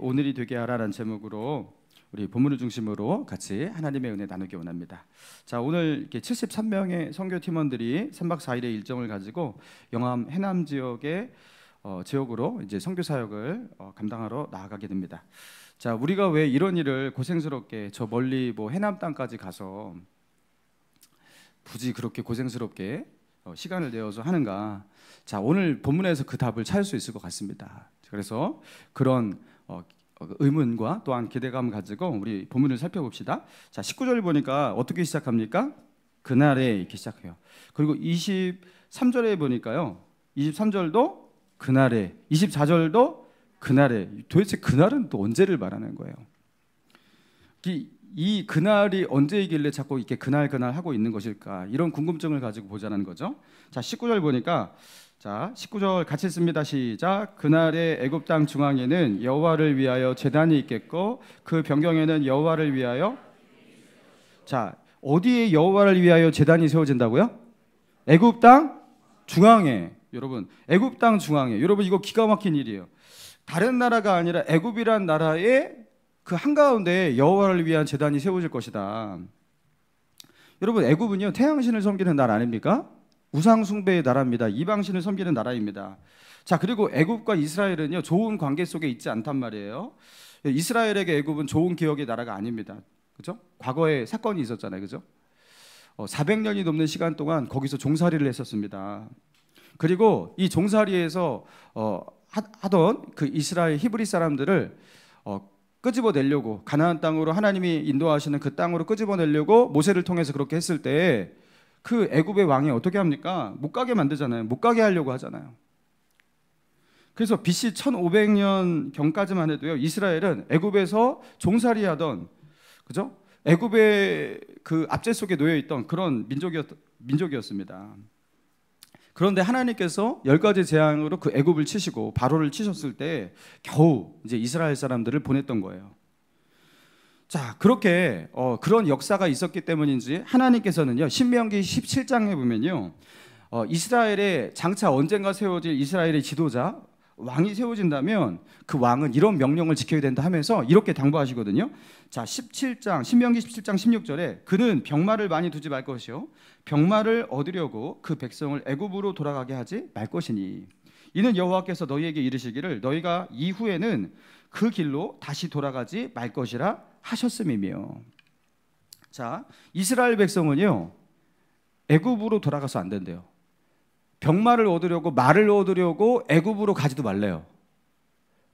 오늘이 되게 하라는 제목으로 우리 본문을 중심으로 같이 하나님의 은혜 나누기 원합니다. 자, 오늘 이렇게 73명의 선교 팀원들이 3박 4일의 일정을 가지고 영암 해남 지역의 지역으로 이제 선교 사역을 감당하러 나아가게 됩니다. 자, 우리가 왜 이런 일을 고생스럽게 저 멀리 뭐 해남 땅까지 가서 굳이 그렇게 고생스럽게 시간을 내어서 하는가? 자, 오늘 본문에서 그 답을 찾을 수 있을 것 같습니다. 그래서 그런 의문과 또한 기대감 가지고 우리 본문을 살펴봅시다. 자, 19절 보니까 어떻게 시작합니까? 그날에 이렇게 시작해요. 그리고 23절에 보니까요, 23절도 그날에, 24절도 그날에. 도대체 그날은 또 언제를 말하는 거예요? 이 그날이 언제이길래 자꾸 이렇게 그날 하고 있는 것일까? 이런 궁금증을 가지고 보자는 거죠. 자, 19절 보니까, 자, 19절 같이 읽습니다. 시작. 그날에 애굽 땅 중앙에는 여호와를 위하여 제단이 있겠고 그 변경에는 여호와를 위하여, 자, 어디에 여호와를 위하여 제단이 세워진다고요? 애굽 땅 중앙에. 여러분, 애굽 땅 중앙에. 여러분, 이거 기가 막힌 일이에요. 다른 나라가 아니라 애굽이란 나라의 그 한가운데 여호와를 위한 제단이 세워질 것이다. 여러분, 애굽은요 태양신을 섬기는 나라 아닙니까? 우상 숭배의 나라입니다. 이방신을 섬기는 나라입니다. 자, 그리고 애굽과 이스라엘은요 좋은 관계 속에 있지 않단 말이에요. 이스라엘에게 애굽은 좋은 기억의 나라가 아닙니다. 그죠? 과거에 사건이 있었잖아요. 그죠? 400년이 넘는 시간 동안 거기서 종살이를 했었습니다. 그리고 이 종살이에서 하던 그 이스라엘 히브리 사람들을 끄집어내려고, 가나안 땅으로 하나님이 인도하시는 그 땅으로 끄집어내려고 모세를 통해서 그렇게 했을 때 그 애굽의 왕이 어떻게 합니까? 못 가게 만들잖아요. 못 가게 하려고 하잖아요. 그래서 BC 1500년 경까지만 해도요 이스라엘은 애굽에서 종살이하던, 그죠? 애굽의 그 압제 속에 놓여 있던 그런 민족이었습니다. 그런데 하나님께서 10가지 재앙으로 그 애굽을 치시고 바로를 치셨을 때 겨우 이제 이스라엘 사람들을 보냈던 거예요. 자, 그렇게 그런 역사가 있었기 때문인지 하나님께서는요 신명기 17장에 보면요 이스라엘에 장차 언젠가 세워질 이스라엘의 지도자 왕이 세워진다면 그 왕은 이런 명령을 지켜야 된다 하면서 이렇게 당부하시거든요. 자, 17장 신명기 17장 16절에 그는 병마를 많이 두지 말 것이요 병마를 얻으려고 그 백성을 애굽으로 돌아가게 하지 말 것이니 이는 여호와께서 너희에게 이르시기를 너희가 이후에는 그 길로 다시 돌아가지 말 것이라 하셨음이며. 자, 이스라엘 백성은요 애굽으로 돌아가서 안 된대요. 병마를 얻으려고 말을 얻으려고 애굽으로 가지도 말래요.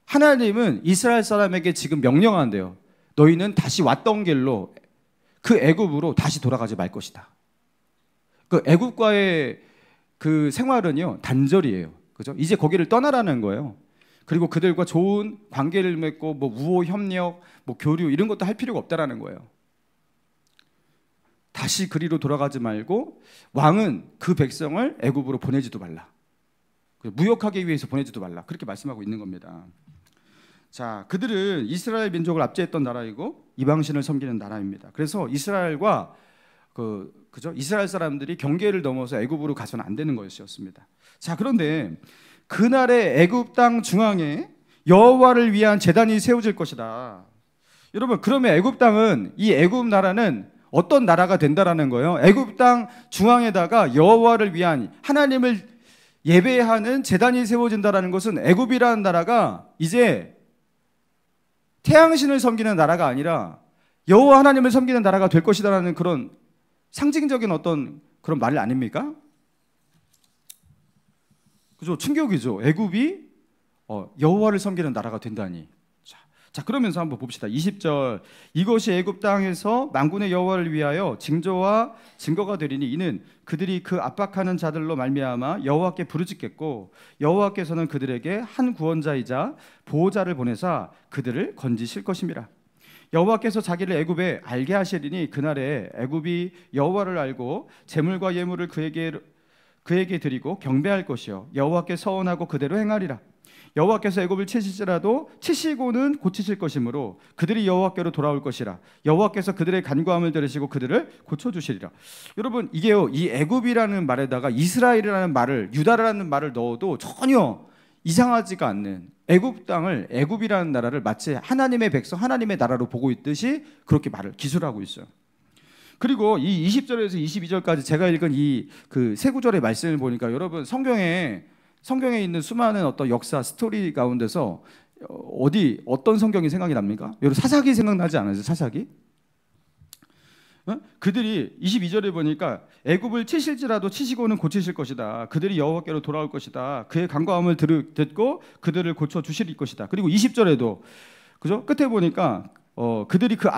하나님은 이스라엘 사람에게 지금 명령한대요. 너희는 다시 왔던 길로 그 애굽으로 다시 돌아가지 말 것이다. 그 애굽과의 그 생활은요 단절이에요. 그죠? 이제 거기를 떠나라는 거예요. 그리고 그들과 좋은 관계를 맺고 뭐 우호 협력, 뭐 교류 이런 것도 할 필요가 없다라는 거예요. 다시 그리로 돌아가지 말고 왕은 그 백성을 애굽으로 보내지도 말라. 무역하기 위해서 보내지도 말라. 그렇게 말씀하고 있는 겁니다. 자, 그들은 이스라엘 민족을 압제했던 나라이고 이방신을 섬기는 나라입니다. 그래서 이스라엘과 그죠? 이스라엘 사람들이 경계를 넘어서 애굽으로 가서는 안 되는 것이었습니다. 자, 그런데 그날의 애굽 땅 중앙에 여호와를 위한 제단이 세워질 것이다. 여러분, 그러면 애굽 땅은, 이 애굽 나라는 어떤 나라가 된다라는 거예요? 애굽 땅 중앙에다가 여호와를 위한 하나님을 예배하는 제단이 세워진다라는 것은 애굽이라는 나라가 이제 태양신을 섬기는 나라가 아니라 여호와 하나님을 섬기는 나라가 될 것이다라는 그런 상징적인 어떤 그런 말 아닙니까? 그죠? 충격이죠. 애굽이 여호와를 섬기는 나라가 된다니. 자, 그러면서 한번 봅시다. 20절. 이것이 애굽 땅에서 만군의 여호와를 위하여 징조와 증거가 되리니 이는 그들이 그 압박하는 자들로 말미암아 여호와께 부르짖겠고 여호와께서는 그들에게 한 구원자이자 보호자를 보내사 그들을 건지실 것임이라. 여호와께서 자기를 애굽에 알게 하시리니 그날에 애굽이 여호와를 알고 재물과 예물을 그에게 드리고 경배할 것이요 여호와께 서원하고 그대로 행하리라. 여호와께서 애굽을 치실지라도 치시고는 고치실 것이므로 그들이 여호와께로 돌아올 것이라. 여호와께서 그들의 간구함을 들으시고 그들을 고쳐주시리라. 여러분, 이게요 이 애굽이라는 말에다가 이스라엘이라는 말을, 유다라는 말을 넣어도 전혀 이상하지가 않는 애굽 땅을, 애굽이라는 나라를 마치 하나님의 백성, 하나님의 나라로 보고 있듯이 그렇게 말을 기술하고 있어요. 그리고 이 20절에서 22절까지 제가 읽은 이 그 세 구절의 말씀을 보니까 여러분 성경에 있는 수많은 어떤 역사 스토리 가운데서 어떤 성경이 생각이 납니까? 여러분 사사기 생각나지 않으세요? 사사기? 그들이 22절에 보니까 애굽을 치실지라도 치시고는 고치실 것이다. 그들이 여호와께로 돌아올 것이다. 그의 간구함을 듣고 그들을 고쳐 주실 것이다. 그리고 20절에도 그죠? 끝에 보니까 그들이 그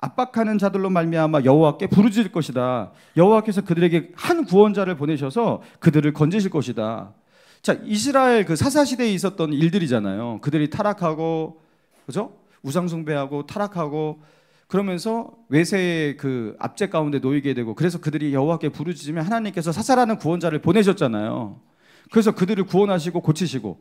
압박하는 자들로 말미암아 여호와께 부르짖을 것이다. 여호와께서 그들에게 한 구원자를 보내셔서 그들을 건지실 것이다. 자, 이스라엘 그 사사 시대에 있었던 일들이잖아요. 그들이 타락하고 그죠? 우상 숭배하고 타락하고 그러면서 외세의 그 압제 가운데 놓이게 되고 그래서 그들이 여호와께 부르짖으면 하나님께서 사사라는 구원자를 보내셨잖아요. 그래서 그들을 구원하시고 고치시고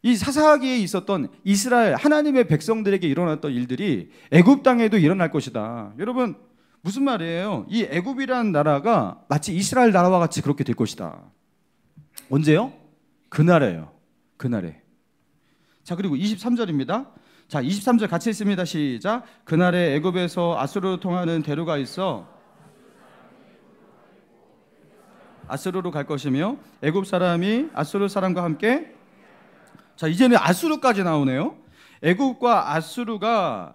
이 사사기에 있었던 이스라엘 하나님의 백성들에게 일어났던 일들이 애굽 땅에도 일어날 것이다. 여러분 무슨 말이에요? 이 애굽이라는 나라가 마치 이스라엘 나라와 같이 그렇게 될 것이다. 언제요? 그날에요. 그날에. 자, 그리고 23절입니다. 자, 23절 같이 읽습니다. 시작. 그날에 애굽에서 아수르로 통하는 대로가 있어 아수르로 갈 것이며 애굽 사람이 아수르 사람과 함께. 자, 이제는 아수르까지 나오네요. 애굽과 아수르가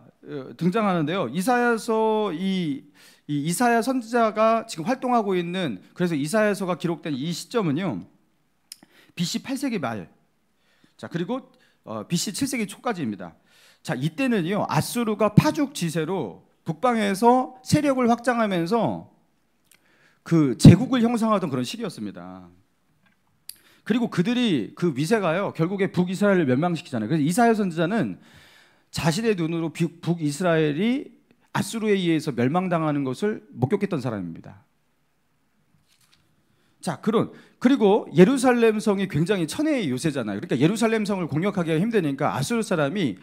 등장하는데요. 이사야서 이 이사야 선지자가 지금 활동하고 있는, 그래서 이사야서가 기록된 이 시점은요, BC 8세기 말, 자 그리고 BC 7세기 초까지입니다. 자, 이때는요 아수르가 파죽 지세로 북방에서 세력을 확장하면서 그 제국을 형성하던 그런 시기였습니다. 그리고 그들이 그 위세가요 결국에 북이스라엘을 멸망시키잖아요. 그래서 이사야 선지자는 자신의 눈으로 북이스라엘이 아수르에 의해서 멸망당하는 것을 목격했던 사람입니다. 자, 그리고 예루살렘 성이 굉장히 천혜의 요새잖아요. 그러니까 예루살렘 성을 공격하기가 힘드니까 아수르 사람이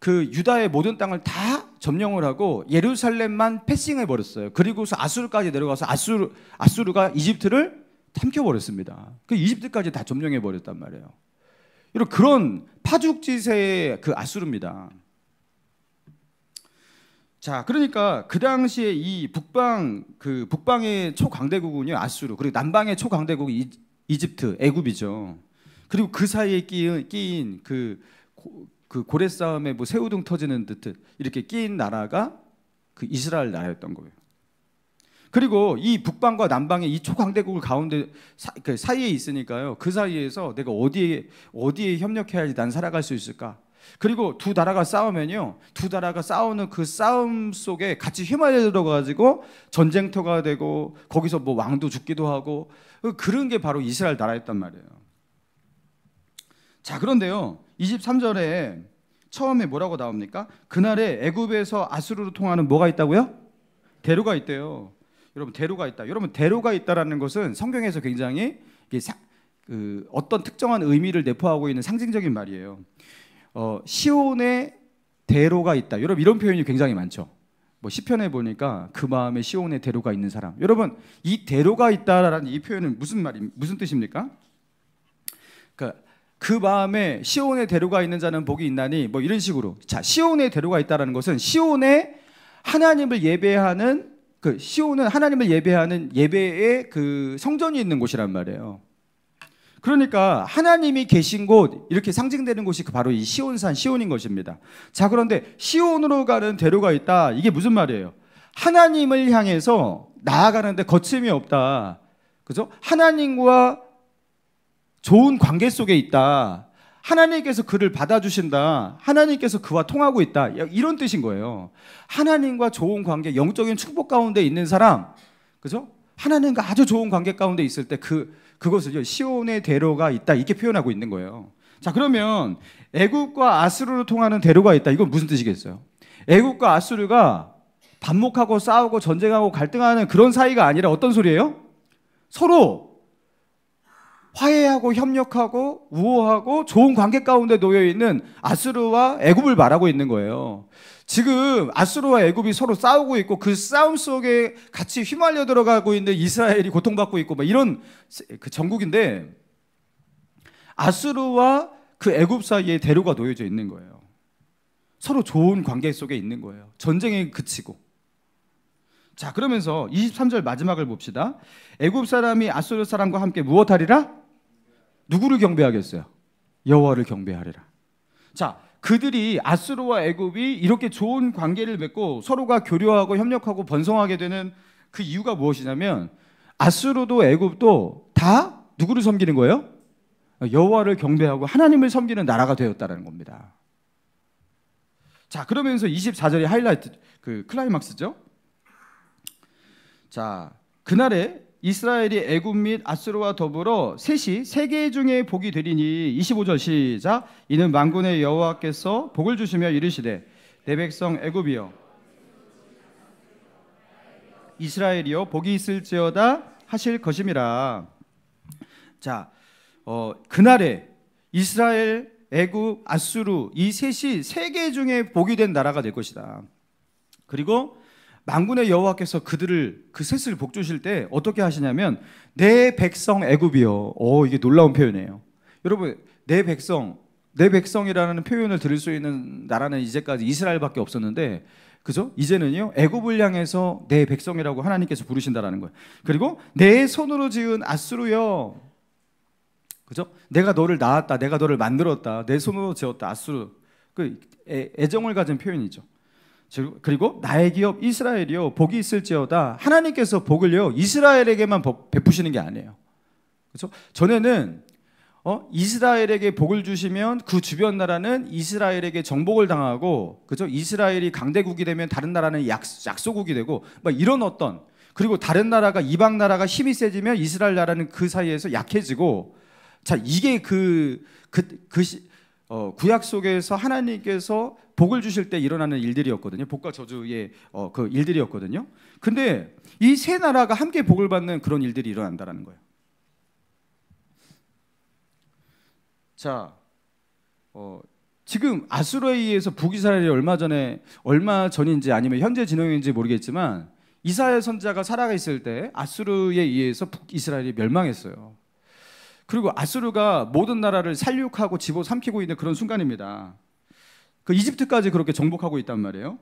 그 유다의 모든 땅을 다 점령을 하고 예루살렘만 패싱해 버렸어요. 그리고서 아수르까지 내려가서 아수르가 이집트를 삼켜버렸습니다. 그 이집트까지 다 점령해 버렸단 말이에요. 이런 그런 파죽지세의 그 아수르입니다. 자, 그러니까 그 당시에 이 북방의 초강대국은요 아수르, 그리고 남방의 초강대국이 이집트, 애굽이죠. 그리고 그 사이에 끼인 그 고래 싸움에 뭐 새우등 터지는 듯 이렇게 끼인 나라가 그 이스라엘 나라였던 거예요. 그리고 이 북방과 남방의 이 초강대국을 가운데 사이에 있으니까요. 그 사이에서 내가 어디에 협력해야지 난 살아갈 수 있을까? 그리고 두 나라가 싸우면요, 두 나라가 싸우는 그 싸움 속에 같이 휘말려 들어가지고 전쟁터가 되고 거기서 뭐 왕도 죽기도 하고 그런 게 바로 이스라엘 나라였단 말이에요. 자, 그런데요 23절에 처음에 뭐라고 나옵니까? 그날에 애굽에서 아수르로 통하는 뭐가 있다고요? 대로가 있대요. 여러분 대로가 있다. 여러분 대로가 있다라는 것은 성경에서 굉장히 어떤 특정한 의미를 내포하고 있는 상징적인 말이에요. 시온에 대로가 있다. 여러분 이런 표현이 굉장히 많죠. 뭐 시편에 보니까 그 마음에 시온에 대로가 있는 사람. 여러분 이 대로가 있다라는 이 표현은 무슨 뜻입니까? 그러니까 그 마음에 시온에 대로가 있는 자는 복이 있나니 뭐 이런 식으로. 자, 시온에 대로가 있다라는 것은 시온에 하나님을 예배하는 시온은 하나님을 예배하는 예배의 그 성전이 있는 곳이란 말이에요. 그러니까 하나님이 계신 곳, 이렇게 상징되는 곳이 바로 이 시온산 시온인 것입니다. 자, 그런데 시온으로 가는 대로가 있다. 이게 무슨 말이에요? 하나님을 향해서 나아가는데 거침이 없다. 그죠? 하나님과 좋은 관계 속에 있다. 하나님께서 그를 받아주신다. 하나님께서 그와 통하고 있다. 이런 뜻인 거예요. 하나님과 좋은 관계, 영적인 축복 가운데 있는 사람, 그죠? 하나님과 아주 좋은 관계 가운데 있을 때 그것을 시온의 대로가 있다. 이렇게 표현하고 있는 거예요. 자, 그러면 애굽과 아수르로 통하는 대로가 있다. 이건 무슨 뜻이겠어요? 애굽과 아수르가 반목하고 싸우고 전쟁하고 갈등하는 그런 사이가 아니라 어떤 소리예요? 서로 화해하고 협력하고 우호하고 좋은 관계 가운데 놓여있는 아수르와 애굽을 말하고 있는 거예요. 지금 아수르와 애굽이 서로 싸우고 있고 그 싸움 속에 같이 휘말려 들어가고 있는 이스라엘이 고통받고 있고 막 이런 그 전국인데, 아수르와 그 애굽 사이에 대로가 놓여져 있는 거예요. 서로 좋은 관계 속에 있는 거예요. 전쟁에 그치고. 자, 그러면서 23절 마지막을 봅시다. 애굽 사람이 아수르 사람과 함께 무엇하리라? 누구를 경배하겠어요? 여호와를 경배하리라. 자, 그들이 아수르와 애굽이 이렇게 좋은 관계를 맺고 서로가 교류하고 협력하고 번성하게 되는 그 이유가 무엇이냐면 아수르도 애굽도 다 누구를 섬기는 거예요? 여호와를 경배하고 하나님을 섬기는 나라가 되었다는 겁니다. 자, 그러면서 24절이 하이라이트, 그 클라이막스죠. 자, 그날에 이스라엘이 애굽 및 아수르와 더불어 셋이 세계 중에 복이 되리니 25절 시작. 이는 만군의 여호와께서 복을 주시며 이르시되 내 백성 애굽이여 이스라엘이여 복이 있을지어다 하실 것임이라. 자, 그날에 이스라엘, 애굽, 아수르 이 셋이 세계 중에 복이 된 나라가 될 것이다. 그리고 만군의 여호와께서 그들을 그 셋을 복 주실 때 어떻게 하시냐면 내 백성 애굽이요. 이게 놀라운 표현이에요. 여러분, 내 백성이라는 표현을 들을 수 있는 나라는 이제까지 이스라엘밖에 없었는데, 그죠? 이제는요 애굽을 향해서 내 백성이라고 하나님께서 부르신다라는 거예요. 그리고 내 손으로 지은 아수르요. 그죠? 내가 너를 낳았다, 내가 너를 만들었다, 내 손으로 지었다. 아수르, 그 애정을 가진 표현이죠. 그리고 나의 기업 이스라엘이요 복이 있을지어다. 하나님께서 복을요 이스라엘에게만 베푸시는 게 아니에요. 그렇죠? 전에는 이스라엘에게 복을 주시면 그 주변 나라는 이스라엘에게 정복을 당하고, 그죠? 이스라엘이 강대국이 되면 다른 나라는 약소국이 되고, 막 이런 어떤, 그리고 다른 나라가, 이방 나라가 힘이 세지면 이스라엘 나라는 그 사이에서 약해지고. 자, 이게 구약 속에서 하나님께서 복을 주실 때 일어나는 일들이었거든요. 복과 저주의 그 일들이었거든요. 근데 이 세 나라가 함께 복을 받는 그런 일들이 일어난다는 거예요. 자, 지금 아수르에 의해서 북이스라엘이 얼마 전인지 아니면 현재 진영인지 모르겠지만 이사야 선지자가 살아있을 때 아수르에 의해서 북이스라엘이 멸망했어요. 그리고 아수르가 모든 나라를 살육하고 집어삼키고 있는 그런 순간입니다. 그 이집트까지 그렇게 정복하고 있단 말이에요.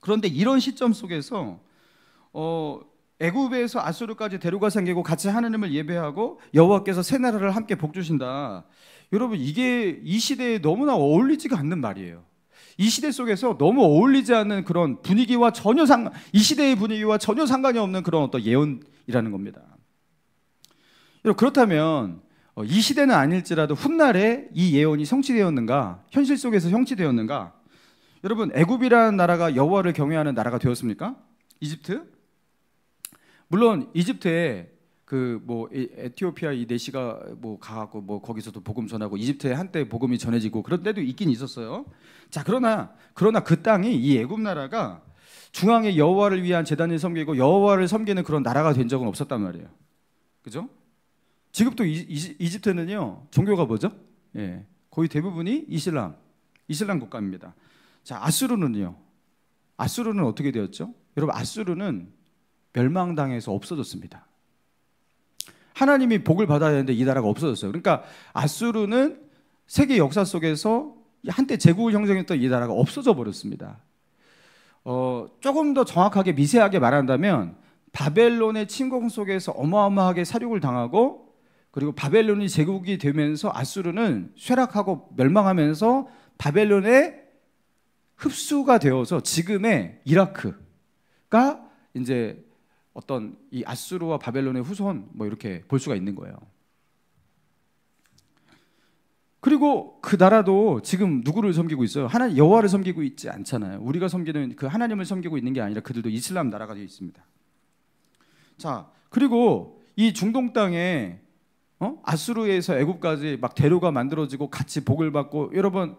그런데 이런 시점 속에서 애굽에서 아수르까지 대로가 생기고 같이 하나님을 예배하고 여호와께서 새 나라를 함께 복 주신다. 여러분, 이게 이 시대에 너무나 어울리지가 않는 말이에요. 이 시대 속에서 너무 어울리지 않는 그런 분위기와 이 시대의 분위기와 전혀 상관이 없는 그런 어떤 예언이라는 겁니다. 그렇다면 이 시대는 아닐지라도 훗날에 이 예언이 성취되었는가? 현실 속에서 성취되었는가? 여러분, 애굽이라는 나라가 여호와를 경외하는 나라가 되었습니까? 이집트? 물론 이집트에 에티오피아 이 내시가 가고 거기서도 복음 전하고 이집트에 한때 복음이 전해지고 그런 때도 있긴 있었어요. 자, 그러나 그 땅이, 이 애굽 나라가 중앙에 여호와를 위한 제단을 섬기고 여호와를 섬기는 그런 나라가 된 적은 없었단 말이에요. 그죠? 지금도 이집트는요 종교가 뭐죠? 예, 거의 대부분이 이슬람 국가입니다. 자, 아수르는요. 아수르는 어떻게 되었죠? 여러분, 아수르는 멸망당해서 없어졌습니다. 하나님이 복을 받아야 되는데 이 나라가 없어졌어요. 그러니까 아수르는 세계 역사 속에서 한때 제국을 형성했던 이 나라가 없어져 버렸습니다. 조금 더 정확하게 미세하게 말한다면 바벨론의 침공 속에서 어마어마하게 사륙을 당하고, 그리고 바벨론이 제국이 되면서 아수르는 쇠락하고 멸망하면서 바벨론에 흡수가 되어서 지금의 이라크가 이제 어떤 이 아수르와 바벨론의 후손 이렇게 볼 수가 있는 거예요. 그리고 그 나라도 지금 누구를 섬기고 있어요? 하나님 여호와를 섬기고 있지 않잖아요. 우리가 섬기는 그 하나님을 섬기고 있는 게 아니라 그들도 이슬람 나라가 되어 있습니다. 자, 그리고 이 중동 땅에 아수르에서 애굽까지 막 대로가 만들어지고 같이 복을 받고, 여러분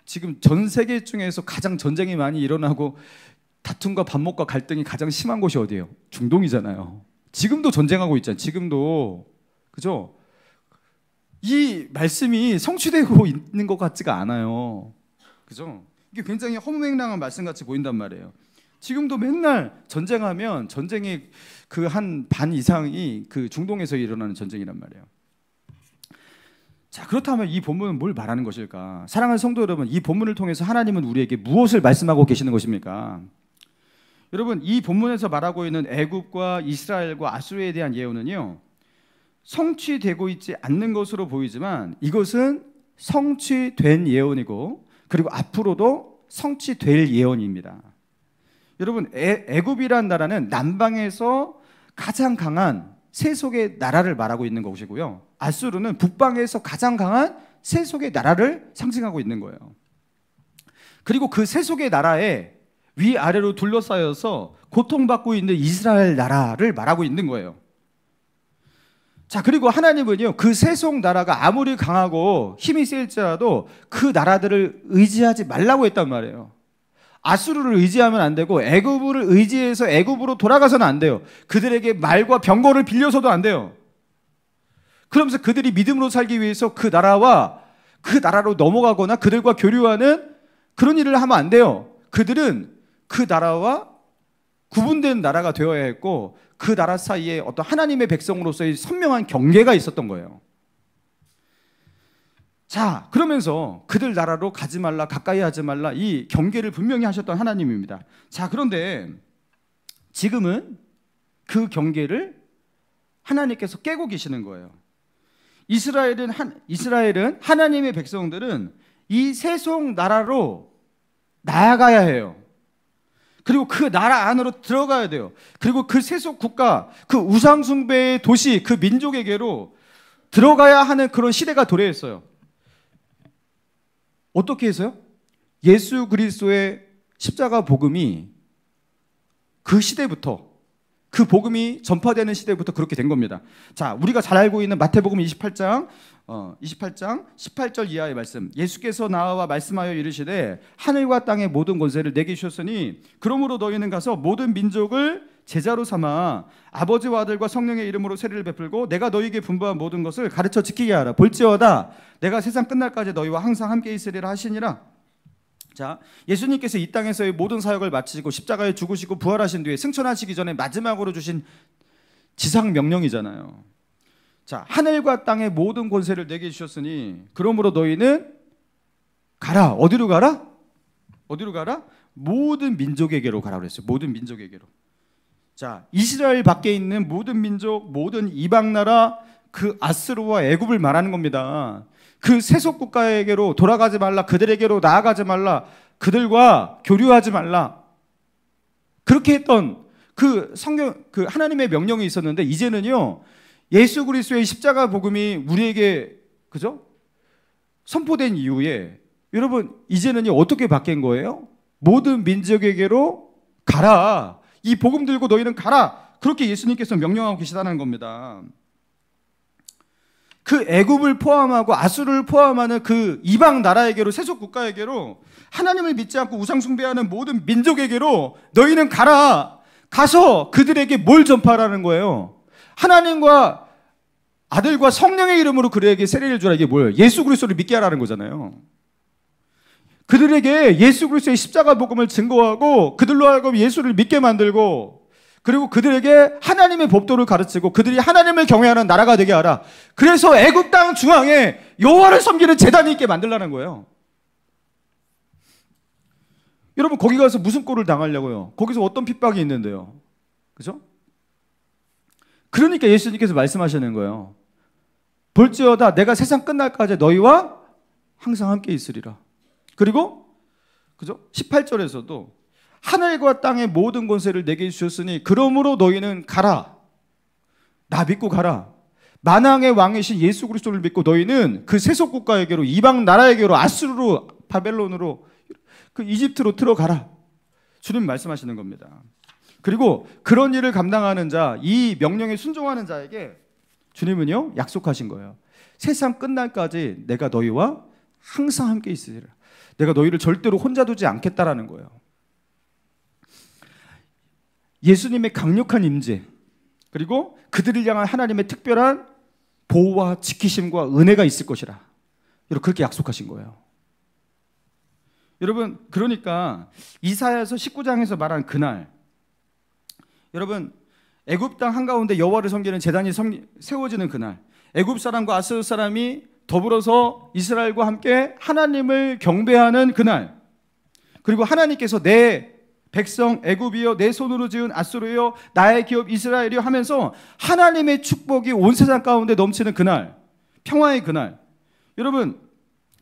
지금 전 세계 중에서 가장 전쟁이 많이 일어나고 다툼과 반목과 갈등이 가장 심한 곳이 어디예요? 중동이잖아요. 지금도 전쟁하고 있잖아요. 지금도. 그죠? 이 말씀이 성취되고 있는 것 같지가 않아요. 그죠? 이게 굉장히 허무맹랑한 말씀같이 보인단 말이에요. 지금도 맨날 전쟁하면 전쟁의 그 한 반 이상이 그 중동에서 일어나는 전쟁이란 말이에요. 자, 그렇다면 이 본문은 뭘 말하는 것일까? 사랑하는 성도 여러분, 이 본문을 통해서 하나님은 우리에게 무엇을 말씀하고 계시는 것입니까? 여러분, 이 본문에서 말하고 있는 애굽과 이스라엘과 아수르에 대한 예언은요, 성취되고 있지 않는 것으로 보이지만 이것은 성취된 예언이고, 그리고 앞으로도 성취될 예언입니다. 여러분, 애굽이란 나라는 남방에서 가장 강한 세속의 나라를 말하고 있는 것이고요, 아수르는 북방에서 가장 강한 세속의 나라를 상징하고 있는 거예요. 그리고 그 세속의 나라에 위아래로 둘러싸여서 고통받고 있는 이스라엘 나라를 말하고 있는 거예요. 자, 그리고 하나님은요, 그 세속 나라가 아무리 강하고 힘이 세일지라도 그 나라들을 의지하지 말라고 했단 말이에요. 아수르를 의지하면 안 되고 애굽을 의지해서 애굽으로 돌아가서는 안 돼요. 그들에게 말과 병거를 빌려서도 안 돼요. 그러면서 그들이 믿음으로 살기 위해서 그 나라로 넘어가거나 그들과 교류하는 그런 일을 하면 안 돼요. 그들은 그 나라와 구분된 나라가 되어야 했고, 그 나라 사이에 어떤 하나님의 백성으로서의 선명한 경계가 있었던 거예요. 자, 그러면서 그들 나라로 가지 말라, 가까이 하지 말라, 이 경계를 분명히 하셨던 하나님입니다. 자, 그런데 지금은 그 경계를 하나님께서 깨고 계시는 거예요. 이스라엘은 하나님의 백성들은 이 세속 나라로 나아가야 해요. 그리고 그 나라 안으로 들어가야 돼요. 그리고 그 세속 국가, 그 우상숭배의 도시, 그 민족에게로 들어가야 하는 그런 시대가 도래했어요. 어떻게 해서요? 예수 그리스도의 십자가 복음이 그 시대부터, 그 복음이 전파되는 시대부터 그렇게 된 겁니다. 자, 우리가 잘 알고 있는 마태복음 28장 18절 이하의 말씀. 예수께서 나와 말씀하여 이르시되 하늘과 땅의 모든 권세를 내게 주셨으니 그러므로 너희는 가서 모든 민족을 제자로 삼아 아버지와 아들과 성령의 이름으로 세례를 베풀고 내가 너희에게 분부한 모든 것을 가르쳐 지키게 하라. 볼지어다 내가 세상 끝날까지 너희와 항상 함께 있으리라 하시니라. 자, 예수님께서 이 땅에서의 모든 사역을 마치고 십자가에 죽으시고 부활하신 뒤에 승천하시기 전에 마지막으로 주신 지상 명령이잖아요. 자, 하늘과 땅의 모든 권세를 내게 주셨으니 그러므로 너희는 가라. 어디로 가라? 어디로 가라? 모든 민족에게로 가라 그랬어요. 모든 민족에게로. 자, 이스라엘 밖에 있는 모든 민족, 모든 이방 나라, 그 아스르와 애굽을 말하는 겁니다. 그 세속 국가에게로 돌아가지 말라. 그들에게로 나아가지 말라. 그들과 교류하지 말라. 그렇게 했던 그 성경, 그 하나님의 명령이 있었는데, 이제는요, 예수 그리스도의 십자가 복음이 우리에게, 그죠? 선포된 이후에 여러분, 이제는요, 어떻게 바뀐 거예요? 모든 민족에게로 가라. 이 복음 들고 너희는 가라. 그렇게 예수님께서 명령하고 계시다는 겁니다. 그 애굽을 포함하고 아수르를 포함하는 그 이방 나라에게로, 세속 국가에게로, 하나님을 믿지 않고 우상 숭배하는 모든 민족에게로 너희는 가라. 가서 그들에게 뭘 전파하라는 거예요? 하나님과 아들과 성령의 이름으로 그들에게 세례를 주라. 이게 뭐예요? 예수 그리스도를 믿게 하라는 거잖아요. 그들에게 예수 그리스도의 십자가 복음을 증거하고 그들로 하여금 예수를 믿게 만들고, 그리고 그들에게 하나님의 법도를 가르치고 그들이 하나님을 경외하는 나라가 되게 하라. 그래서 애굽 땅 중앙에 여호와를 섬기는 제단이 있게 만들라는 거예요. 여러분, 거기 가서 무슨 꼴을 당하려고요? 거기서 어떤 핍박이 있는데요? 그죠? 그러니까 예수님께서 말씀하시는 거예요. 볼지어다 내가 세상 끝날까지 너희와 항상 함께 있으리라. 그리고 그죠? 18절에서도 하늘과 땅의 모든 권세를 내게 주셨으니 그러므로 너희는 가라. 나 믿고 가라. 만왕의 왕이신 예수 그리스도를 믿고 너희는 그 세속 국가에게로, 이방 나라에게로, 아수르로, 바벨론으로, 그 이집트로 들어가라. 주님 말씀하시는 겁니다. 그리고 그런 일을 감당하는 자, 이 명령에 순종하는 자에게 주님은요, 약속하신 거예요. 세상 끝날까지 내가 너희와 항상 함께 있으리라. 내가 너희를 절대로 혼자 두지 않겠다라는 거예요. 예수님의 강력한 임재, 그리고 그들을 향한 하나님의 특별한 보호와 지키심과 은혜가 있을 것이라. 여러분, 그렇게 약속하신 거예요. 여러분, 그러니까 이사야서 19장에서 말한 그날, 여러분, 애굽 땅 한가운데 여호와를 섬기는 제단이 세워지는 그날, 애굽 사람과 아스르 사람이 더불어서 이스라엘과 함께 하나님을 경배하는 그날, 그리고 하나님께서 내 백성 애굽이여 내 손으로 지은 앗수르여 나의 기업 이스라엘이여 하면서 하나님의 축복이 온 세상 가운데 넘치는 그날, 평화의 그날. 여러분,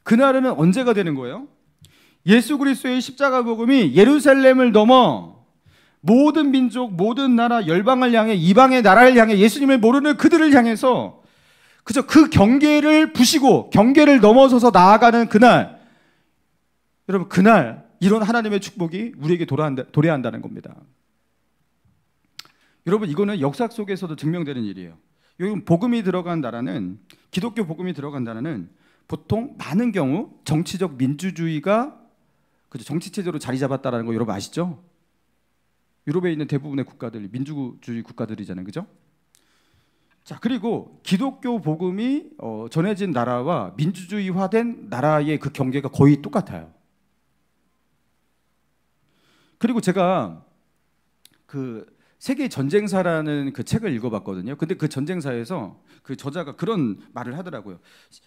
그날은 언제가 되는 거예요? 예수 그리스도의 십자가 복음이 예루살렘을 넘어 모든 민족, 모든 나라, 열방을 향해, 이방의 나라를 향해, 예수님을 모르는 그들을 향해서 그저 그 경계를 부시고 경계를 넘어서서 나아가는 그날, 여러분, 그날 이런 하나님의 축복이 우리에게 도래한다는 겁니다. 여러분, 이거는 역사 속에서도 증명되는 일이에요. 여러분, 복음이 들어간 나라는, 기독교 복음이 들어간 나라는 보통 많은 경우 정치적 민주주의가 정치 체제로 자리 잡았다는 거 여러분 아시죠? 유럽에 있는 대부분의 국가들 민주주의 국가들이잖아요, 그죠? 자, 그리고 기독교 복음이 전해진 나라와 민주주의화된 나라의 그 경계가 거의 똑같아요. 그리고 제가 그 세계 전쟁사라는 그 책을 읽어봤거든요. 근데 그 전쟁사에서 그 저자가 그런 말을 하더라고요.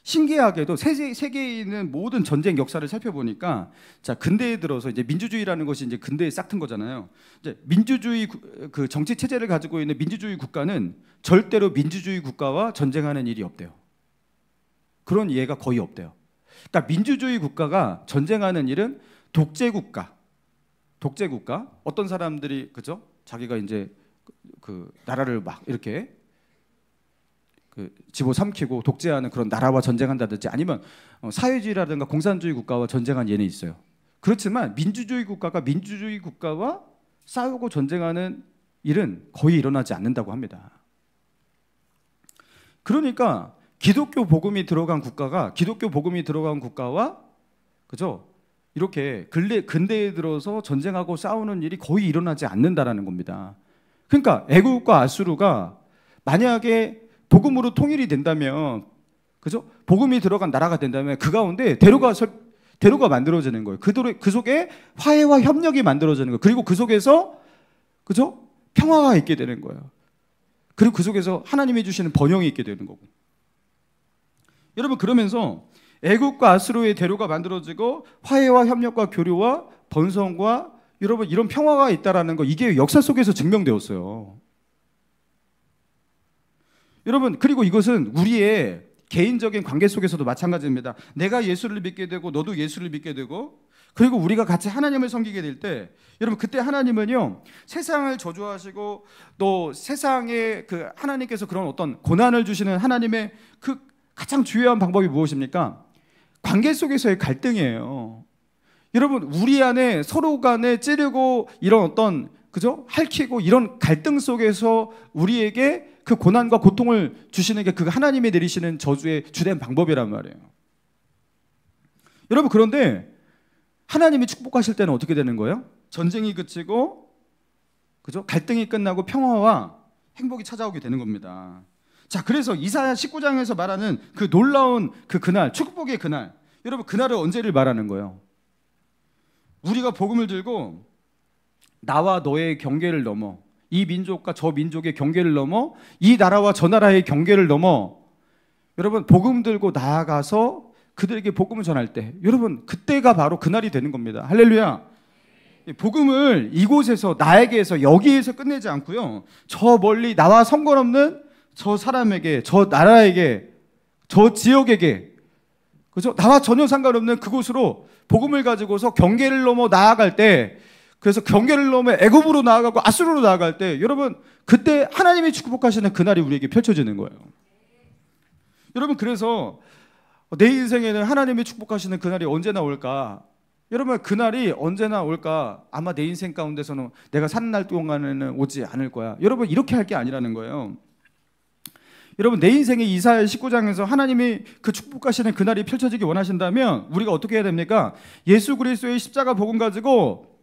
신기하게도 세계에 있는 모든 전쟁 역사를 살펴보니까, 자, 근대에 들어서 이제 민주주의라는 것이 이제 근대에 싹튼 거잖아요. 이제 민주주의 그 정치 체제를 가지고 있는 민주주의 국가는 절대로 민주주의 국가와 전쟁하는 일이 없대요. 그런 예가 거의 없대요. 그러니까 민주주의 국가가 전쟁하는 일은 독재 국가, 어떤 사람들이 그죠? 자기가 이제 그 나라를 막 이렇게 그 집어삼키고 독재하는 그런 나라와 전쟁한다든지, 아니면 사회주의라든가 공산주의 국가와 전쟁한 예는 있어요. 그렇지만 민주주의 국가와 싸우고 전쟁하는 일은 거의 일어나지 않는다고 합니다. 그러니까 기독교 복음이 들어간 국가와 그죠? 이렇게 근대에 들어서 전쟁하고 싸우는 일이 거의 일어나지 않는다라는 겁니다. 그러니까 애국과 아수르가 만약에 복음으로 통일이 된다면, 그죠? 복음이 들어간 나라가 된다면 그 가운데 대로가 만들어지는 거예요. 그 속에 화해와 협력이 만들어지는 거예요. 그리고 그 속에서 그죠? 평화가 있게 되는 거예요. 그리고 그 속에서 하나님이 주시는 번영이 있게 되는 거고. 여러분, 그러면서 애국과 아수르의 대로가 만들어지고 화해와 협력과 교류와 번성과 여러분 이런 평화가 있다라는 거, 이게 역사 속에서 증명되었어요. 여러분, 그리고 이것은 우리의 개인적인 관계 속에서도 마찬가지입니다. 내가 예수를 믿게 되고 너도 예수를 믿게 되고, 그리고 우리가 같이 하나님을 섬기게 될 때, 여러분 그때 하나님은요 세상을 저주하시고 또 세상에 그 하나님께서 그런 어떤 고난을 주시는 하나님의 그 가장 중요한 방법이 무엇입니까? 관계 속에서의 갈등이에요. 여러분, 우리 안에 서로 간에 찌르고 이런 어떤 그죠? 핥히고 이런 갈등 속에서 우리에게 그 고난과 고통을 주시는 게 그 하나님이 내리시는 저주의 주된 방법이란 말이에요. 여러분, 그런데 하나님이 축복하실 때는 어떻게 되는 거예요? 전쟁이 그치고 그죠? 갈등이 끝나고 평화와 행복이 찾아오게 되는 겁니다. 자, 그래서 이사야 19장에서 말하는 그 놀라운 그 그날, 축복의 그날, 여러분 그날은 언제를 말하는 거예요? 우리가 복음을 들고 나와 너의 경계를 넘어, 이 민족과 저 민족의 경계를 넘어, 이 나라와 저 나라의 경계를 넘어 여러분 복음 들고 나아가서 그들에게 복음을 전할 때, 여러분 그때가 바로 그날이 되는 겁니다. 할렐루야. 복음을 이곳에서, 나에게서, 여기에서 끝내지 않고요, 저 멀리 나와 상관없는 저 사람에게, 저 나라에게, 저 지역에게, 그죠? 나와 전혀 상관없는 그곳으로 복음을 가지고서 경계를 넘어 나아갈 때, 그래서 경계를 넘어 애굽으로 나아가고 아수르로 나아갈 때, 여러분 그때 하나님이 축복하시는 그날이 우리에게 펼쳐지는 거예요. 여러분, 그래서 내 인생에는 하나님이 축복하시는 그날이 언제나 올까? 여러분, 그날이 언제나 올까? 아마 내 인생 가운데서는 내가 사는 날 동안에는 오지 않을 거야. 여러분, 이렇게 할 게 아니라는 거예요. 여러분, 내 인생의 이사야 19장에서 하나님이 그 축복하시는 그날이 펼쳐지기 원하신다면 우리가 어떻게 해야 됩니까? 예수 그리스도의 십자가 복음 가지고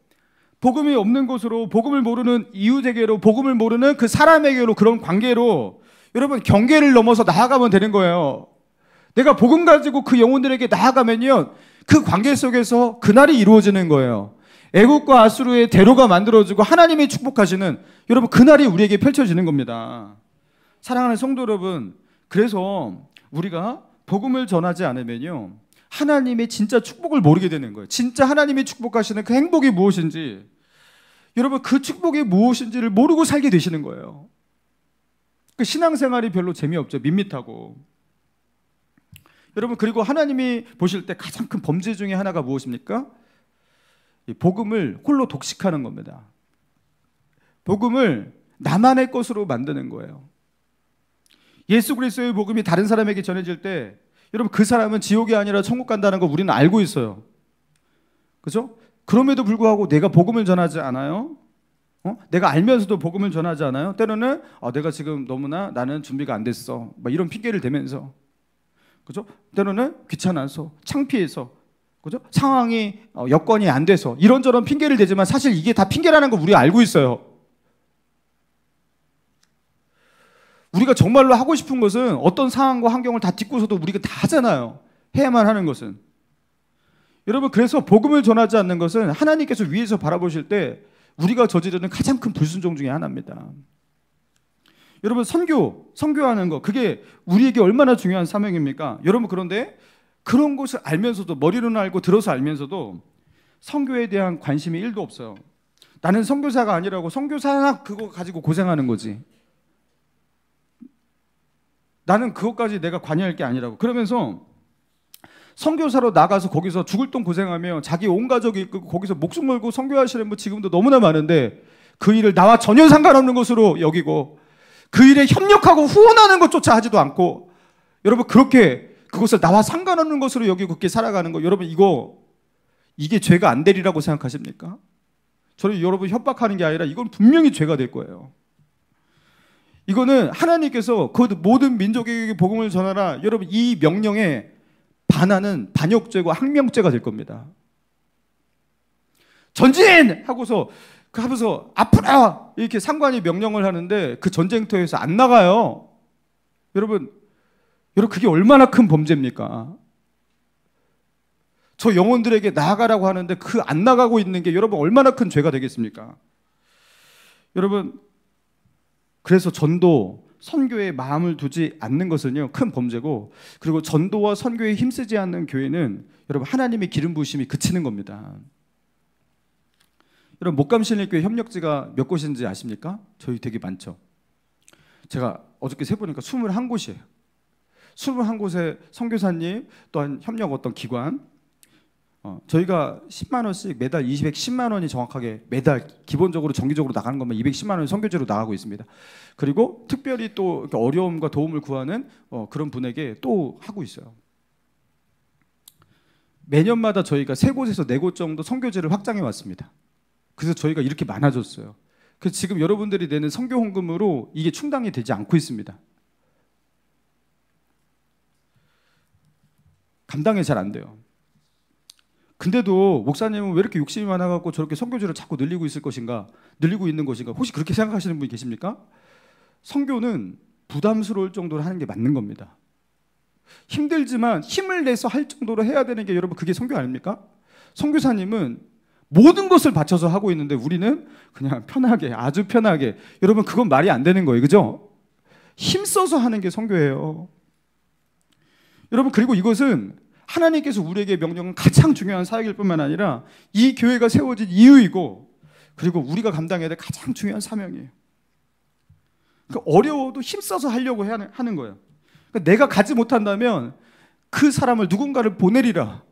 복음이 없는 곳으로, 복음을 모르는 이웃에게로, 복음을 모르는 그 사람에게로, 그런 관계로 여러분 경계를 넘어서 나아가면 되는 거예요. 내가 복음 가지고 그 영혼들에게 나아가면요, 그 관계 속에서 그날이 이루어지는 거예요. 애국과 아수르의 대로가 만들어지고 하나님이 축복하시는, 여러분 그날이 우리에게 펼쳐지는 겁니다. 사랑하는 성도 여러분, 그래서 우리가 복음을 전하지 않으면요, 하나님의 진짜 축복을 모르게 되는 거예요. 진짜 하나님이 축복하시는 그 행복이 무엇인지, 여러분 그 축복이 무엇인지를 모르고 살게 되시는 거예요. 그 신앙생활이 별로 재미없죠. 밋밋하고. 여러분, 그리고 하나님이 보실 때 가장 큰 범죄 중에 하나가 무엇입니까? 이 복음을 홀로 독식하는 겁니다. 복음을 나만의 것으로 만드는 거예요. 예수 그리스도의 복음이 다른 사람에게 전해질 때 여러분 그 사람은 지옥이 아니라 천국 간다는 거 우리는 알고 있어요. 그렇죠? 그럼에도 불구하고 내가 복음을 전하지 않아요? 내가 알면서도 복음을 전하지 않아요? 때로는 내가 지금 너무나 나는 준비가 안 됐어, 막 이런 핑계를 대면서, 그죠? 때로는 귀찮아서, 창피해서, 그죠? 상황이 여건이 안 돼서 이런저런 핑계를 대지만 사실 이게 다 핑계라는 거 우리가 알고 있어요. 우리가 정말로 하고 싶은 것은 어떤 상황과 환경을 다 딛고서도 우리가 다 하잖아요. 해야만 하는 것은. 여러분, 그래서 복음을 전하지 않는 것은 하나님께서 위에서 바라보실 때 우리가 저지르는 가장 큰 불순종 중에 하나입니다. 여러분, 선교하는 거, 그게 우리에게 얼마나 중요한 사명입니까? 여러분, 그런데 그런 것을 알면서도, 머리로는 알고 들어서 알면서도 선교에 대한 관심이 1도 없어요. 나는 선교사가 아니라고, 선교사 그거 가지고 고생하는 거지. 나는 그것까지 내가 관여할 게 아니라고. 그러면서 선교사로 나가서 거기서 죽을 돈 고생하며 자기 온 가족이 있고 거기서 목숨 걸고 선교하시는 분 지금도 너무나 많은데 그 일을 나와 전혀 상관없는 것으로 여기고 그 일에 협력하고 후원하는 것조차 하지도 않고, 여러분 그렇게 그것을 나와 상관없는 것으로 여기고 그렇게 살아가는 거, 여러분 이게 죄가 안 되리라고 생각하십니까? 저는 여러분 협박하는 게 아니라 이건 분명히 죄가 될 거예요. 이거는 하나님께서 그 모든 민족에게 복음을 전하라, 여러분 이 명령에 반하는 반역죄고 항명죄가 될 겁니다. 전진! 하고서 앞으로 이렇게 상관이 명령을 하는데 그 전쟁터에서 안 나가요. 여러분 그게 얼마나 큰 범죄입니까? 저 영혼들에게 나아가라고 하는데 그 안 나가고 있는 게 여러분 얼마나 큰 죄가 되겠습니까? 여러분, 그래서 전도, 선교에 마음을 두지 않는 것은요 큰 범죄고, 그리고 전도와 선교에 힘쓰지 않는 교회는 여러분 하나님의 기름 부으심이 그치는 겁니다. 여러분, 목감신일교회 협력지가 몇 곳인지 아십니까? 저희 되게 많죠. 제가 어저께 세보니까 21곳이에요. 21곳의 선교사님 또한 협력 어떤 기관, 저희가 10만 원씩 매달 210만 원이 정확하게 매달 기본적으로 정기적으로 나가는 것만 210만 원이 선교제로 나가고 있습니다. 그리고 특별히 또 어려움과 도움을 구하는 그런 분에게 또 하고 있어요. 매년마다 저희가 3곳에서 4곳 정도 선교제를 확장해 왔습니다. 그래서 저희가 이렇게 많아졌어요. 그래서 지금 여러분들이 내는 선교 헌금으로 이게 충당이 되지 않고 있습니다. 감당이 잘 안 돼요. 근데도 목사님은 왜 이렇게 욕심이 많아갖고 저렇게 선교제를 자꾸 늘리고 있는 것인가? 혹시 그렇게 생각하시는 분이 계십니까? 선교는 부담스러울 정도로 하는 게 맞는 겁니다. 힘들지만 힘을 내서 할 정도로 해야 되는 게 여러분 그게 선교 아닙니까? 선교사님은 모든 것을 바쳐서 하고 있는데 우리는 그냥 편하게, 아주 편하게. 여러분 그건 말이 안 되는 거예요. 그죠? 힘써서 하는 게 선교예요. 여러분, 그리고 이것은 하나님께서 우리에게 명령한 가장 중요한 사역일 뿐만 아니라 이 교회가 세워진 이유이고, 그리고 우리가 감당해야 될 가장 중요한 사명이에요. 그러니까 어려워도 힘써서 하려고 하는 거예요. 그러니까 내가 가지 못한다면 그 사람을 누군가를 보내리라.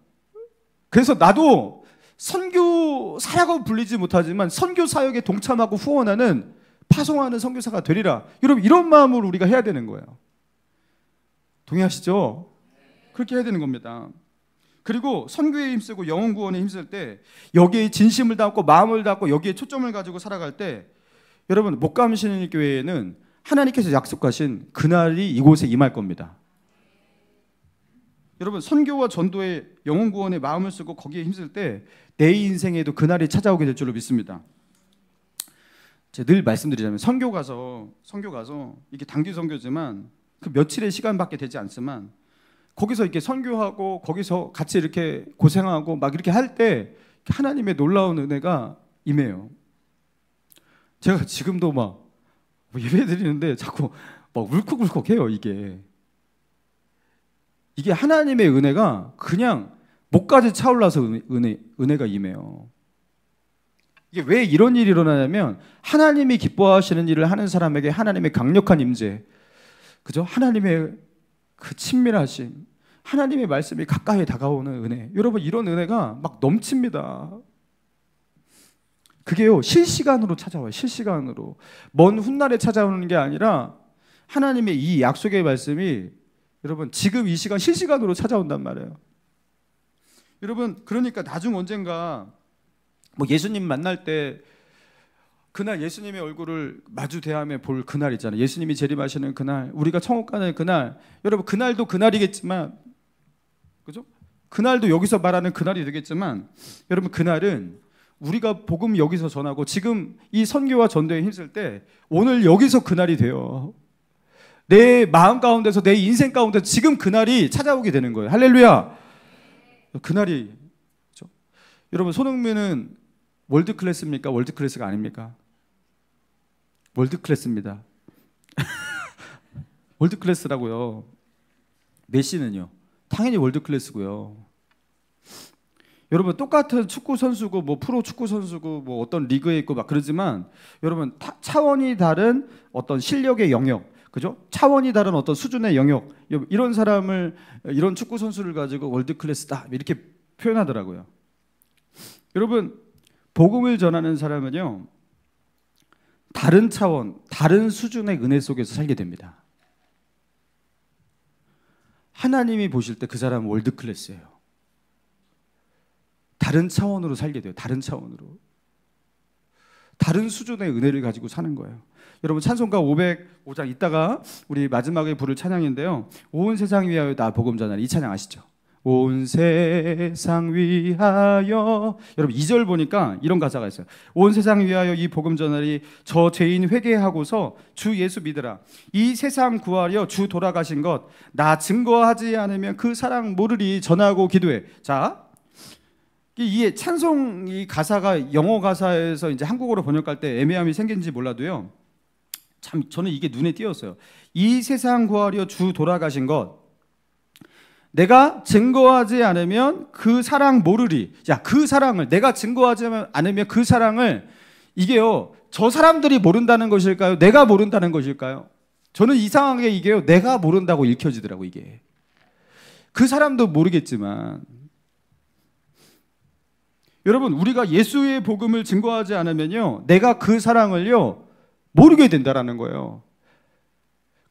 그래서 나도 선교사라고 불리지 못하지만 선교 사역에 동참하고 후원하는, 파송하는 선교사가 되리라. 여러분 이런 마음으로 우리가 해야 되는 거예요. 동의하시죠? 그렇게 해야 되는 겁니다. 그리고 선교에 힘쓰고 영혼 구원에 힘쓸 때 여기에 진심을 담고 마음을 담고 여기에 초점을 가지고 살아갈 때, 여러분 목감신일 교회에는 하나님께서 약속하신 그날이 이곳에 임할 겁니다. 여러분 선교와 전도에 영혼 구원에 마음을 쓰고 거기에 힘쓸 때 내 인생에도 그날이 찾아오게 될 줄로 믿습니다. 제가 늘 말씀드리자면 선교 가서 이게 단기 선교지만 그 며칠의 시간밖에 되지 않지만 거기서 이렇게 선교하고 거기서 같이 이렇게 고생하고 막 이렇게 할 때 하나님의 놀라운 은혜가 임해요. 제가 지금도 막 예배 드리는데 자꾸 막 울컥울컥해요. 이게 하나님의 은혜가 그냥 목까지 차올라서 은혜가 임해요. 이게 왜 이런 일이 일어나냐면 하나님이 기뻐하시는 일을 하는 사람에게 하나님의 강력한 임재, 그죠? 하나님의 그 친밀하심, 하나님의 말씀이 가까이 다가오는 은혜. 여러분, 이런 은혜가 막 넘칩니다. 그게요, 실시간으로 찾아와요. 실시간으로. 먼 훗날에 찾아오는 게 아니라 하나님의 이 약속의 말씀이 여러분 지금 이 시간 실시간으로 찾아온단 말이에요. 여러분, 그러니까 나중 언젠가 뭐 예수님 만날 때 그날 예수님의 얼굴을 마주 대하며 볼 그날 있잖아요. 예수님이 재림하시는 그날, 우리가 천국 가는 그날. 여러분, 그날도 그날이겠지만, 그죠? 그날도 여기서 말하는 그날이 되겠지만, 여러분, 그날은 우리가 복음 여기서 전하고 지금 이 선교와 전도에 힘쓸 때 오늘 여기서 그날이 돼요. 내 마음 가운데서, 내 인생 가운데 지금 그날이 찾아오게 되는 거예요. 할렐루야. 그날이, 그렇죠? 여러분, 손흥민은 월드 클래스입니까? 월드 클래스가 아닙니까? 월드 클래스입니다. 월드 클래스라고요. 메시는요? 당연히 월드 클래스고요. 여러분, 똑같은 축구 선수고 뭐 프로 축구 선수고 뭐 어떤 리그에 있고 막 그러지만 여러분, 차원이 다른 어떤 실력의 영역, 그죠? 차원이 다른 어떤 수준의 영역, 이런 사람을, 이런 축구 선수를 가지고 월드 클래스다 이렇게 표현하더라고요. 여러분, 복음을 전하는 사람은요, 다른 차원, 다른 수준의 은혜 속에서 살게 됩니다. 하나님이 보실 때 그 사람은 월드 클래스예요. 다른 차원으로 살게 돼요. 다른 차원으로. 다른 수준의 은혜를 가지고 사는 거예요. 여러분, 찬송가 505장 이따가 우리 마지막에 부를 찬양인데요. 온 세상 위하여 나 복음 전하리, 이 찬양 아시죠? 온 세상 위하여. 여러분, 2절 보니까 이런 가사가 있어요. 온 세상 위하여 이 복음 전하리, 저 죄인 회개하고서 주 예수 믿으라. 이 세상 구하려 주 돌아가신 것 나 증거하지 않으면 그 사랑 모르리. 전하고 기도해. 자, 이 찬송 이 가사가 영어 가사에서 이제 한국어로 번역할 때 애매함이 생긴지 몰라도요, 참 저는 이게 눈에 띄었어요. 이 세상 구하려 주 돌아가신 것 내가 증거하지 않으면 그 사랑 모르리. 야, 그 사랑을 내가 증거하지 않으면 그 사랑을, 이게요, 저 사람들이 모른다는 것일까요? 내가 모른다는 것일까요? 저는 이상하게 이게요, 내가 모른다고 읽혀지더라고. 이게 그 사람도 모르겠지만, 여러분, 우리가 예수의 복음을 증거하지 않으면요, 내가 그 사랑을요 모르게 된다라는 거예요.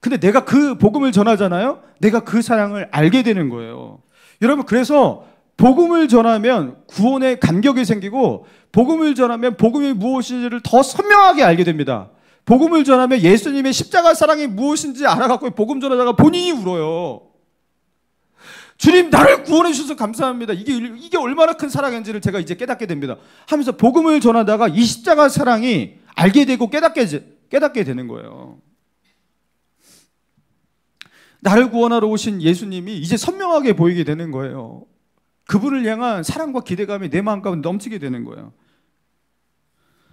근데 내가 그 복음을 전하잖아요. 내가 그 사랑을 알게 되는 거예요. 여러분, 그래서 복음을 전하면 구원의 감격이 생기고, 복음을 전하면 복음이 무엇인지를 더 선명하게 알게 됩니다. 복음을 전하면 예수님의 십자가 사랑이 무엇인지 알아갖고 복음 전하다가 본인이 울어요. 주님, 나를 구원해 주셔서 감사합니다. 이게 얼마나 큰 사랑인지를 제가 이제 깨닫게 됩니다. 하면서 복음을 전하다가 이 십자가 사랑이 알게 되고 깨닫게 되는 거예요. 나를 구원하러 오신 예수님이 이제 선명하게 보이게 되는 거예요. 그분을 향한 사랑과 기대감이 내 마음 가운데 넘치게 되는 거예요.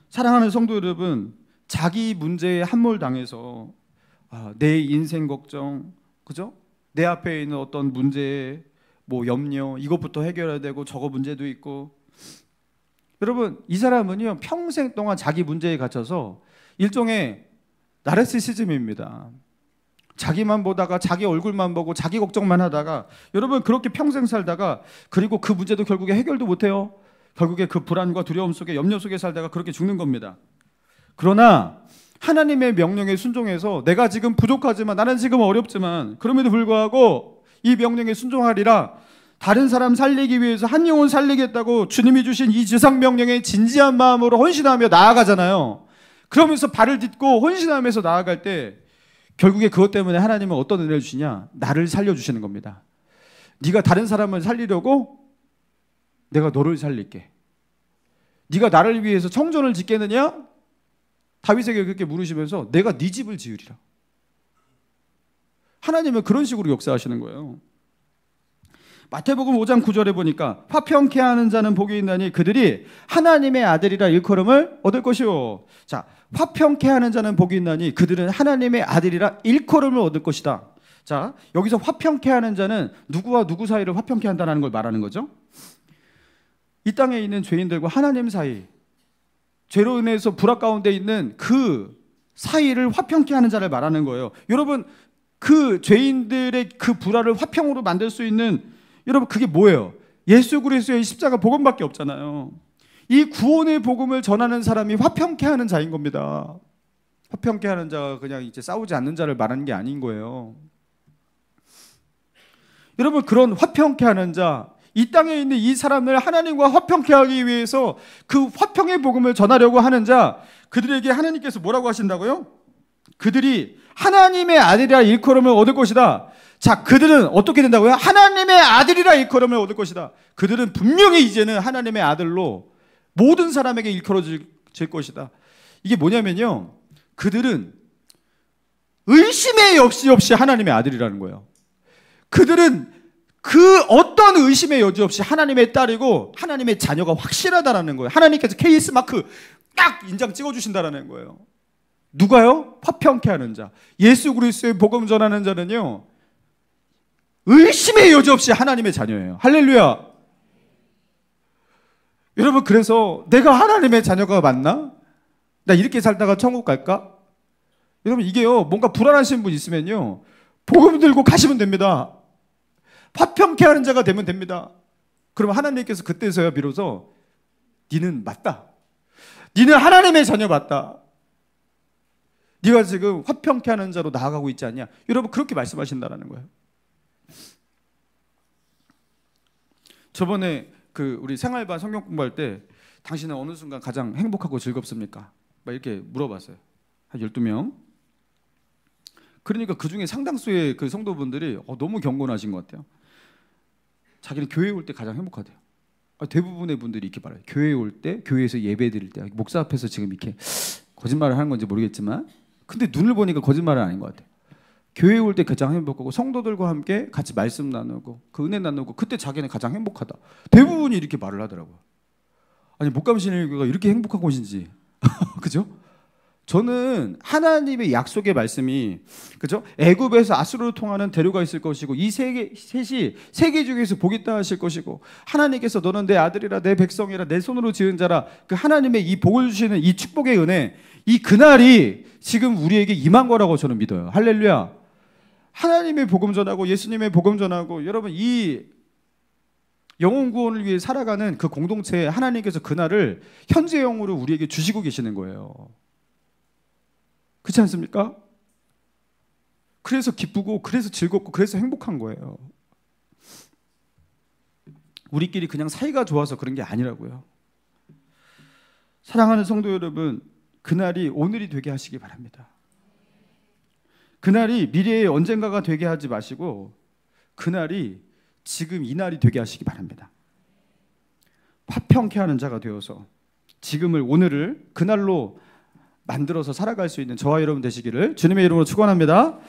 사랑하는 성도 여러분, 자기 문제에 함몰당해서 내 인생 걱정, 그죠? 내 앞에 있는 어떤 문제, 뭐 염려, 이것부터 해결해야 되고 저거 문제도 있고. 여러분, 이 사람은요 평생 동안 자기 문제에 갇혀서 일종의 나르시시즘입니다. 자기만 보다가 자기 얼굴만 보고 자기 걱정만 하다가, 여러분, 그렇게 평생 살다가 그리고 그 문제도 결국에 해결도 못해요. 결국에 그 불안과 두려움 속에, 염려 속에 살다가 그렇게 죽는 겁니다. 그러나 하나님의 명령에 순종해서 내가 지금 부족하지만, 나는 지금 어렵지만 그럼에도 불구하고 이 명령에 순종하리라, 다른 사람 살리기 위해서 한 영혼 살리겠다고 주님이 주신 이 지상 명령에 진지한 마음으로 헌신하며 나아가잖아요. 그러면서 발을 딛고 헌신하면서 나아갈 때 결국에 그것 때문에 하나님은 어떤 은혜를 주시냐? 나를 살려주시는 겁니다. 네가 다른 사람을 살리려고 내가 너를 살릴게. 네가 나를 위해서 성전을 짓겠느냐? 다윗에게 그렇게 물으시면서 내가 네 집을 지으리라. 하나님은 그런 식으로 역사하시는 거예요. 마태복음 5장 9절에 보니까 화평케 하는 자는 복이 있나니 그들이 하나님의 아들이라 일컬음을 얻을 것이요. 자, 화평케 하는 자는 복이 있나니 그들은 하나님의 아들이라 일컬음을 얻을 것이다. 자, 여기서 화평케 하는 자는 누구와 누구 사이를 화평케 한다는 걸 말하는 거죠. 이 땅에 있는 죄인들과 하나님 사이, 죄로 인해서 불악 가운데 있는 그 사이를 화평케 하는 자를 말하는 거예요. 여러분, 그 죄인들의 그 불화를 화평으로 만들 수 있는, 여러분, 그게 뭐예요? 예수 그리스도의 십자가 복음밖에 없잖아요. 이 구원의 복음을 전하는 사람이 화평케 하는 자인 겁니다. 화평케 하는 자가 그냥 이제 싸우지 않는 자를 말하는 게 아닌 거예요. 여러분, 그런 화평케 하는 자, 이 땅에 있는 이 사람을 하나님과 화평케 하기 위해서 그 화평의 복음을 전하려고 하는 자, 그들에게 하나님께서 뭐라고 하신다고요? 그들이 하나님의 아들이라 일컬음을 얻을 것이다. 자, 그들은 어떻게 된다고요? 하나님의 아들이라 일컬음을 얻을 것이다. 그들은 분명히 이제는 하나님의 아들로 모든 사람에게 일컬어질 것이다. 이게 뭐냐면요, 그들은 의심의 여지 없이 하나님의 아들이라는 거예요. 그들은 그 어떤 의심의 여지 없이 하나님의 딸이고 하나님의 자녀가 확실하다라는 거예요. 하나님께서 케이스 마크 딱 인장 찍어주신다라는 거예요. 누가요? 화평케 하는 자, 예수 그리스도의 복음 전하는 자는요, 의심의 여지 없이 하나님의 자녀예요. 할렐루야. 여러분, 그래서 내가 하나님의 자녀가 맞나? 나 이렇게 살다가 천국 갈까? 여러분, 이게요, 뭔가 불안하신 분 있으면요, 복음 들고 가시면 됩니다. 화평케 하는 자가 되면 됩니다. 그러면 하나님께서 그때서야 비로소 니는 맞다, 니는 하나님의 자녀 맞다, 네가 지금 화평케 하는 자로 나아가고 있지 않냐, 여러분, 그렇게 말씀하신다라는 거예요. 저번에 우리 생활반 성경 공부할 때 당신은 어느 순간 가장 행복하고 즐겁습니까? 막 이렇게 물어봤어요. 한 12명. 그러니까 그 중에 상당수의 그 성도분들이 너무 경건하신 것 같아요. 자기는 교회에 올 때 가장 행복하대요. 대부분의 분들이 이렇게 말해요. 교회에 올 때, 교회에서 예배 드릴 때, 목사 앞에서 지금 이렇게 거짓말을 하는 건지 모르겠지만, 근데 눈을 보니까 거짓말은 아닌 것 같아요. 교회에 올 때 가장 행복하고 성도들과 함께 같이 말씀 나누고 그 은혜 나누고 그때 자기는 가장 행복하다. 대부분이 이렇게 말을 하더라고요. 아니, 목감신의 교회가 이렇게 행복한 곳인지 그죠? 저는 하나님의 약속의 말씀이, 그죠? 애굽에서 아수르로 통하는 대류가 있을 것이고 이 셋이 세계 중에서 복이 있다 하실 것이고 하나님께서 너는 내 아들이라 내 백성이라 내 손으로 지은 자라, 그 하나님의 이 복을 주시는 이 축복의 은혜, 이 그날이 지금 우리에게 임한 거라고 저는 믿어요. 할렐루야. 하나님의 복음 전하고 예수님의 복음 전하고, 여러분, 이 영혼 구원을 위해 살아가는 그 공동체에 하나님께서 그날을 현재형으로 우리에게 주시고 계시는 거예요. 그렇지 않습니까? 그래서 기쁘고 그래서 즐겁고 그래서 행복한 거예요. 우리끼리 그냥 사이가 좋아서 그런 게 아니라고요. 사랑하는 성도 여러분, 그날이 오늘이 되게 하시기 바랍니다. 그날이 미래의 언젠가가 되게 하지 마시고 그날이 지금 이 날이 되게 하시기 바랍니다. 화평케 하는 자가 되어서 지금을, 오늘을 그날로 만들어서 살아갈 수 있는 저와 여러분 되시기를 주님의 이름으로 축원합니다.